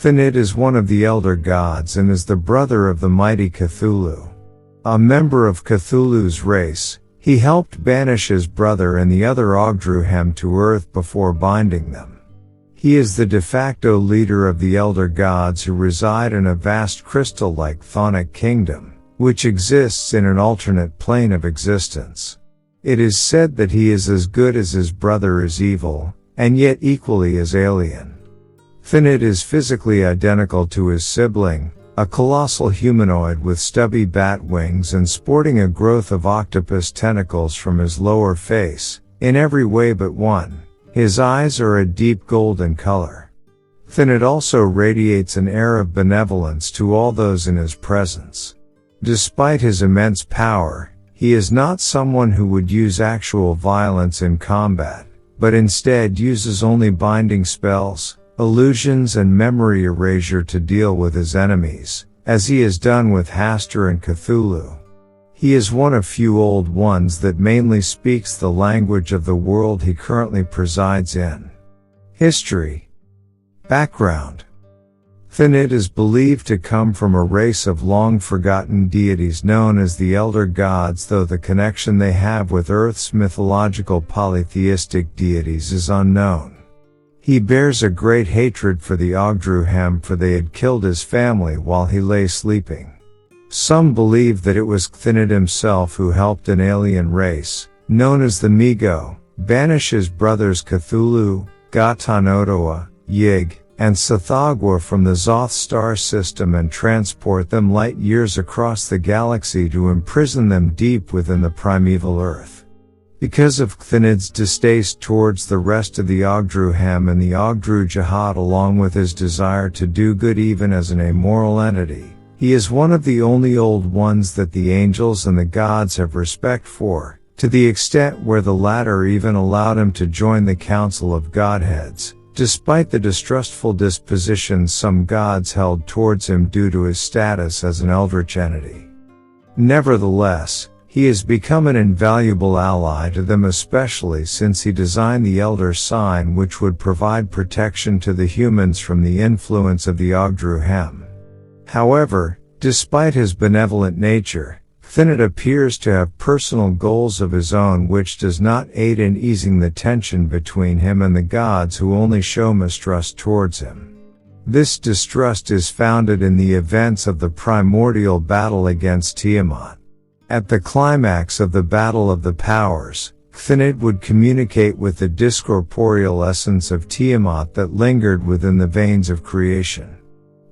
Kthanid is one of the elder gods and is the brother of the mighty Cthulhu. A member of Cthulhu's race, he helped banish his brother and the other Ogdru Hem to Earth before binding them. He is the de facto leader of the elder gods who reside in a vast crystal-like chthonic kingdom, which exists in an alternate plane of existence. It is said that he is as good as his brother is evil, and yet equally as alien. Kthanid is physically identical to his sibling, a colossal humanoid with stubby bat wings and sporting a growth of octopus tentacles from his lower face, in every way but one. His eyes are a deep golden color. Kthanid also radiates an air of benevolence to all those in his presence. Despite his immense power, he is not someone who would use actual violence in combat, but instead uses only binding spells, illusions and memory erasure to deal with his enemies, as he has done with Hastur and Cthulhu. He is one of few old ones that mainly speaks the language of the world he currently presides in. History. Background. Kthanid is believed to come from a race of long-forgotten deities known as the Elder Gods, though the connection they have with Earth's mythological polytheistic deities is unknown. He bears a great hatred for the Ogdru Hem, for they had killed his family while he lay sleeping. Some believe that it was Kthanid himself who helped an alien race, known as the Migo, banish his brothers Cthulhu, Kthanid, Yig, and Tsathoggua from the Zoth star system and transport them light years across the galaxy to imprison them deep within the primeval Earth. Because of Kthanid's distaste towards the rest of the Ogdru Hem and the Ogdru Jihad, along with his desire to do good even as an amoral entity, he is one of the only old ones that the angels and the gods have respect for, to the extent where the latter even allowed him to join the Council of Godheads, despite the distrustful dispositions some gods held towards him due to his status as an eldritch entity. Nevertheless, he has become an invaluable ally to them, especially since he designed the Elder Sign, which would provide protection to the humans from the influence of the Ogdru Hem. However, despite his benevolent nature, Kthanid appears to have personal goals of his own which does not aid in easing the tension between him and the gods, who only show mistrust towards him. This distrust is founded in the events of the primordial battle against Tiamat. At the climax of the Battle of the Powers, Kthanid would communicate with the discorporeal essence of Tiamat that lingered within the veins of creation.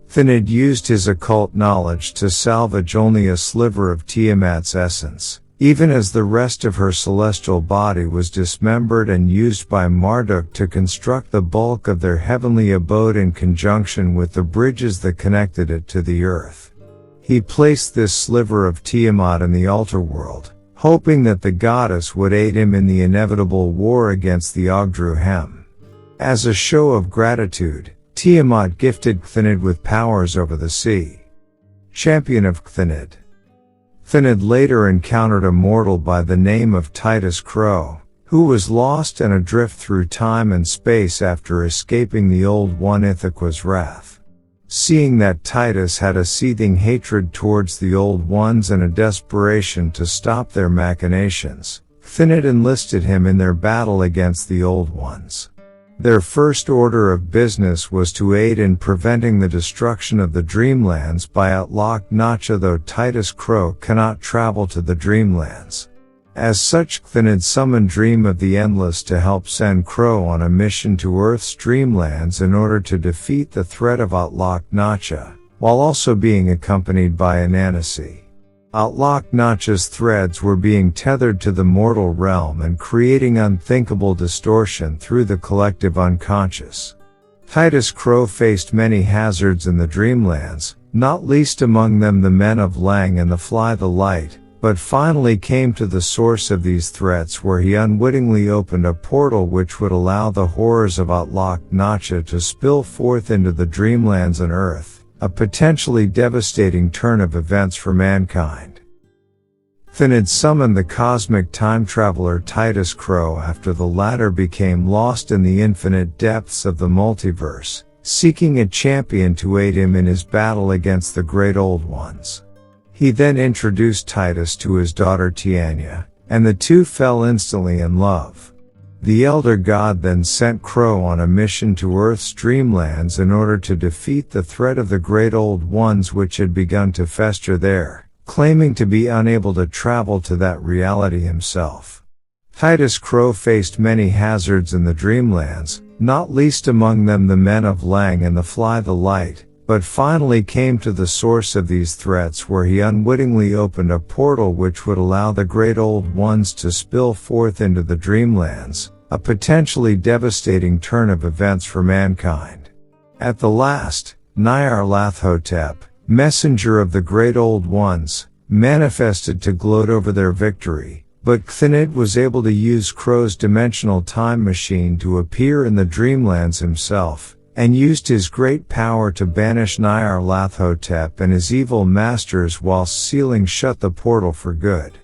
Kthanid used his occult knowledge to salvage only a sliver of Tiamat's essence, even as the rest of her celestial body was dismembered and used by Marduk to construct the bulk of their heavenly abode in conjunction with the bridges that connected it to the earth. He placed this sliver of Tiamat in the altar world, hoping that the goddess would aid him in the inevitable war against the Ogdru Hem. As a show of gratitude, Tiamat gifted Kthanid with powers over the sea. Champion of Kthanid. Kthanid later encountered a mortal by the name of Titus Crow, who was lost and adrift through time and space after escaping the Old One Ithaqua's wrath. Seeing that Titus had a seething hatred towards the Old Ones and a desperation to stop their machinations, Kthanid enlisted him in their battle against the Old Ones. Their first order of business was to aid in preventing the destruction of the Dreamlands by Atlach Nacha, though Titus Crow cannot travel to the Dreamlands. As such, Kthanid summoned Dream of the Endless to help send Crow on a mission to Earth's Dreamlands in order to defeat the threat of Atlach Nacha, while also being accompanied by Anansi. Atlach Nacha's threads were being tethered to the mortal realm and creating unthinkable distortion through the collective unconscious. Titus Crow faced many hazards in the Dreamlands, not least among them the Men of Lang and the Fly the Light, but finally came to the source of these threats, where he unwittingly opened a portal which would allow the horrors of Atlach Nacha to spill forth into the Dreamlands and Earth, a potentially devastating turn of events for mankind. Kthanid summoned the cosmic time traveler Titus Crow after the latter became lost in the infinite depths of the multiverse, seeking a champion to aid him in his battle against the Great Old Ones. He then introduced Titus to his daughter Tiamat, and the two fell instantly in love. The elder god then sent Crow on a mission to Earth's dreamlands in order to defeat the threat of the Great Old Ones which had begun to fester there, claiming to be unable to travel to that reality himself. Titus Crow faced many hazards in the dreamlands, not least among them the Men of Lang and the Fly the Light, but finally came to the source of these threats where he unwittingly opened a portal which would allow the Great Old Ones to spill forth into the dreamlands, a potentially devastating turn of events for mankind. At the last, Nyarlathotep, messenger of the Great Old Ones, manifested to gloat over their victory, but Kthanid was able to use Crow's dimensional time machine to appear in the dreamlands himself, and used his great power to banish Nyarlathotep and his evil masters whilst sealing shut the portal for good.